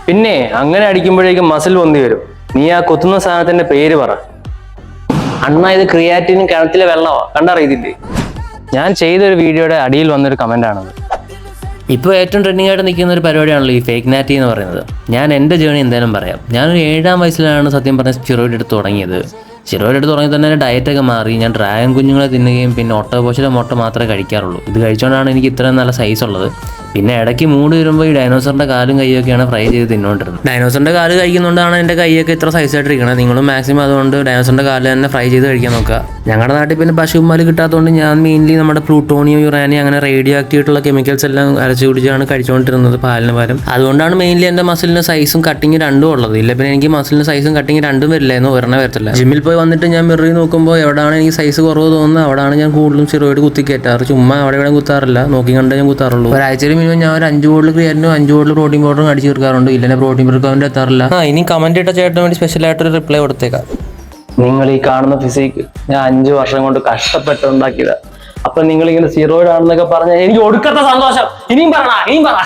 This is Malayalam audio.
പിന്നെ അങ്ങനെ അടിക്കുമ്പോഴേക്കും മസിൽ പൊന്തി വരും. നീ ആ കുത്തുന്ന സാധനത്തിന്റെ പേര് പറ. അണ്ണ ഇത് ക്രിയാറ്റിനും കിണറ്റിലെ വെള്ളമാ, കണ്ടറിയത്തില്ലേ? ഞാൻ ചെയ്തൊരു വീഡിയോയുടെ അടിയിൽ വന്നൊരു കമന്റ് ആണത്. ഇപ്പോൾ ഏറ്റവും ട്രെൻഡിങ് ആയിട്ട് നിൽക്കുന്ന ഒരു പരിപാടിയാണല്ലോ ഈ ഫേക്ക് നാറ്റി എന്ന് പറയുന്നത്. ഞാൻ എൻ്റെ ജേണി എന്തായാലും പറയാം. ഞാനൊരു 7ാം വയസ്സിലാണ് സത്യം പറഞ്ഞ സ്റ്റിറോയിഡ് എടുത്ത് തുടങ്ങിയത്. സ്റ്റിറോയിഡ് എടുത്ത് തുടങ്ങി തന്നെ ഡയറ്റൊക്കെ മാറി. ഞാൻ ഡ്രാഗൺ കുഞ്ഞുങ്ങളെ തിന്നുകയും പിന്നെ ഒട്ടകപോഷിലെ മുട്ട മാത്രമേ കഴിക്കാറുള്ളൂ. ഇത് കഴിച്ചുകൊണ്ടാണ് എനിക്ക് ഇത്രയും നല്ല സൈസ് ഉള്ളത്. പിന്നെ ഇടയ്ക്ക് മൂട് വരുമ്പോൾ ഈ ഡൈനോസറിൻ്റെ കാലും കൈയൊക്കെയാണ് ഫ്രൈ ചെയ്ത് തിന്നുകൊണ്ടിരുന്നത്. ഡൈനോസറിൻ്റെ കാല് കഴിക്കുന്നതുകൊണ്ടാണ് എൻ്റെ കൈയൊക്കെ ഇത്ര സൈസായിട്ടിരിക്കുന്നത്. നിങ്ങളും മാക്സിമം അതുകൊണ്ട് ഡൈനോസറിൻ്റെ കാല് തന്നെ ഫ്രൈ ചെയ്ത് കഴിക്കാൻ നോക്കുക. ഞങ്ങളുടെ നാട്ടിൽ പിന്നെ പശുപാല് കിട്ടാത്തതുകൊണ്ട് ഞാൻ മെയിൻലി നമ്മുടെ പ്ലൂട്ടോണിയം, യുറാനിയം അങ്ങനെ റേഡിയോ ആക്റ്റീവായിട്ടുള്ള കെമിക്കൽസ് എല്ലാം അരച്ചു കുടിച്ചാണ് കഴിച്ചുകൊണ്ടിരുന്നത് പാലിന് പകരം. അതുകൊണ്ടാണ് മെയിൻലി എൻ്റെ മസിലിന് സൈസും കട്ടിങ് രണ്ടും ഉള്ളത്. ഇല്ല പിന്നെ എനിക്ക് മസിലിന് സൈസും കട്ടിങ് രണ്ടും വരില്ലായിരുന്നു, ഒരെണ്ണം വരത്തില്ല. ജിമ്മിൽ പോയി വന്നിട്ട് ഞാൻ മിററിൽ നോക്കുമ്പോൾ എവിടെയാണ് എനിക്ക് സൈസ് കുറവ് തോന്നുന്നത് അവിടെയാണ് ഞാൻ കൂടുതലും സ്റ്റിറോയിഡ് കുത്തി കയറ്റാറ്. ചുമ്മാ അവിടെ ഇവിടെ കുത്താറില്ല, നോക്കി കണ്ടേ ഞാൻ കുത്താറുള്ളൂ. ഒരാഴ്ചയിൽ മിനിമം ഞാൻ ഒരു 5 ബോട്ടിൽ ക്രിയാറ്റിനും 5 ബോട്ടിൽ പ്രോട്ടീൻ പൗഡറും അടിച്ചു തീർക്കാറുണ്ട്. ഇല്ലെങ്കിൽ പ്രോട്ടീൻ റിക്കവറിൻ്റെ എത്താറില്ല. ഇനി കമന്റ് ഇട്ട ചേട്ടന് വേണ്ടി സ്പെഷ്യലായിട്ടൊരു റിപ്ലൈ കൊടുത്തേക്കാം. നിങ്ങൾ ഈ കാണുന്ന ഫിസിക് ഞാൻ 5 വർഷം കൊണ്ട് കഷ്ടപ്പെട്ടുണ്ടാക്കിയതാ. അപ്പൊ നിങ്ങൾ ഇങ്ങനെ സ്റ്റിറോയിഡ് ആണെന്നൊക്കെ പറഞ്ഞാൽ എനിക്ക് ഒടുക്കത്തെ സന്തോഷം. ഇനിയും പറ.